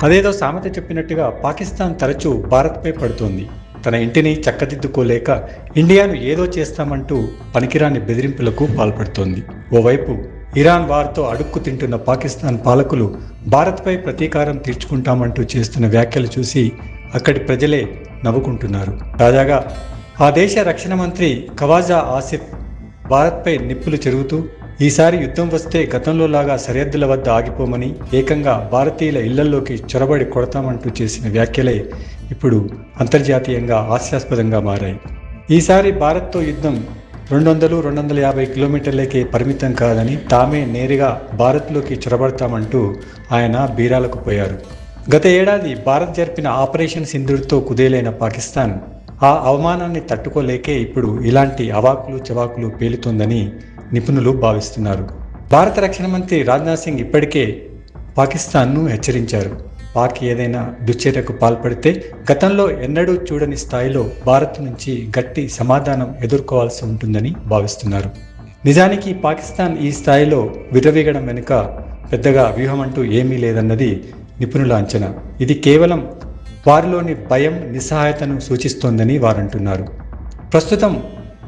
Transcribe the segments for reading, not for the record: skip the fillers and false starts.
అదేదో సామెత చెప్పినట్టుగా పాకిస్తాన్ తరచూ భారత్పై పడుతోంది. తన ఇంటిని చక్కదిద్దుకోలేక ఇండియాను ఏదో చేస్తామంటూ పనికిరాని బెదిరింపులకు పాల్పడుతోంది. ఓవైపు ఇరాన్ వార్తో అడుక్కు తింటున్న పాకిస్తాన్ పాలకులు భారత్పై ప్రతీకారం తీర్చుకుంటామంటూ చేస్తున్న వ్యాఖ్యలు చూసి అక్కడి ప్రజలే నవ్వుకుంటున్నారు. తాజాగా ఆ దేశ రక్షణ మంత్రి ఖవాజా ఆసిఫ్ భారత్పై నిప్పులు చెరుగుతూ ఈసారి యుద్ధం వస్తే గతంలో లాగా సరిహద్దుల వద్ద ఆగిపోమని, ఏకంగా భారతీయుల ఇళ్లల్లోకి చొరబడి కొడతామంటూ చేసిన వ్యాఖ్యలే ఇప్పుడు అంతర్జాతీయంగా హాస్యాస్పదంగా మారాయి. ఈసారి భారత్తో యుద్ధం 200-250 కిలోమీటర్లకే పరిమితం కాదని, తామే నేరుగా భారత్లోకి చొరబడతామంటూ ఆయన బీరాలకు పోయారు. గత ఏడాది భారత్ జరిపిన ఆపరేషన్ సింధూర్తో కుదేలైన పాకిస్తాన్ ఆ అవమానాన్ని తట్టుకోలేకే ఇప్పుడు ఇలాంటి అవాకులు చవాకులు పేలుతోందని నిపుణులు భావిస్తున్నారు. భారత రక్షణ మంత్రి రాజ్నాథ్ సింగ్ ఇప్పటికే పాకిస్తాన్ను హెచ్చరించారు. పాక్ ఏదైనా దుశ్చర్యకు పాల్పడితే గతంలో ఎన్నడూ చూడని స్థాయిలో భారత్ నుంచి గట్టి సమాధానం ఎదుర్కోవాల్సి ఉంటుందని భావిస్తున్నారు. నిజానికి పాకిస్తాన్ ఈ స్థాయిలో విర్రవీగడం వెనుక పెద్దగా వ్యూహం అంటూ ఏమీ లేదన్నది నిపుణుల అంచనా. ఇది కేవలం వారిలోని భయం, నిస్సహాయతను సూచిస్తోందని వారంటున్నారు. ప్రస్తుతం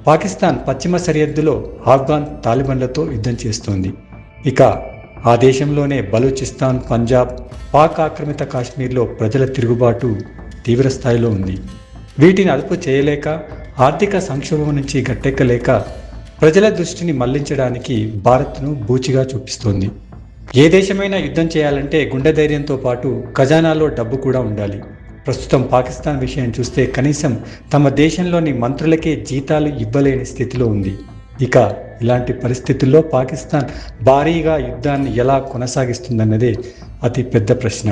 పాకిస్తాన్ పశ్చిమ సరిహద్దులో ఆఫ్ఘాన్ తాలిబన్లతో యుద్ధం చేస్తోంది. ఇక ఆ దేశంలోనే బలూచిస్తాన్, పంజాబ్, పాక్ ఆక్రమిత కాశ్మీర్లో ప్రజల తిరుగుబాటు తీవ్ర స్థాయిలో ఉంది. వీటిని అదుపు చేయలేక, ఆర్థిక సంక్షోభం నుంచి గట్టెక్కలేక ప్రజల దృష్టిని మళ్లించడానికి భారత్ను బూచిగా చూపిస్తోంది. ఏ దేశమైనా యుద్ధం చేయాలంటే గుండె ధైర్యంతో పాటు ఖజానాలో డబ్బు కూడా ఉండాలి. ప్రస్తుతం పాకిస్తాన్ విషయం చూస్తే కనీసం తమ దేశంలోని మంత్రులకే జీతాలు ఇవ్వలేని స్థితిలో ఉంది. ఇక ఇలాంటి పరిస్థితుల్లో పాకిస్తాన్ భారీగా యుద్ధాన్ని ఎలా కొనసాగిస్తుందన్నదే అతి పెద్ద ప్రశ్న.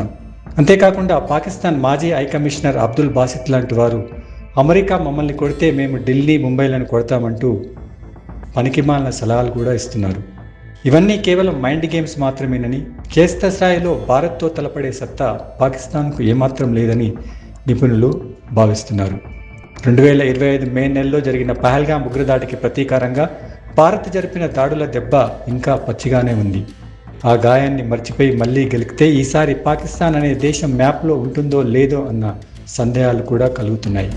అంతేకాకుండా పాకిస్తాన్ మాజీ హై కమిషనర్ అబ్దుల్ బాసిత్ లాంటి వారు అమెరికా మమ్మల్ని కొడితే మేము ఢిల్లీ, ముంబైలను కొడతామంటూ పనికిమాలిన సలహాలు కూడా ఇస్తున్నారు. ఇవన్నీ కేవలం మైండ్ గేమ్స్ మాత్రమేనని, క్షేత్రస్థాయిలో భారత్తో తలపడే సత్తా పాకిస్తాన్కు ఏమాత్రం లేదని నిపుణులు భావిస్తున్నారు. 2025 మే నెలలో జరిగిన పహల్గామ్ ఉగ్రదాడికి ప్రతీకారంగా భారత్ జరిపిన దాడుల దెబ్బ ఇంకా పచ్చిగానే ఉంది. ఆ గాయాన్ని మర్చిపోయి మళ్లీ గెలికితే ఈసారి పాకిస్తాన్ అనే దేశం మ్యాప్లో ఉంటుందో లేదో అన్న సందేహాలు కూడా కలుగుతున్నాయి.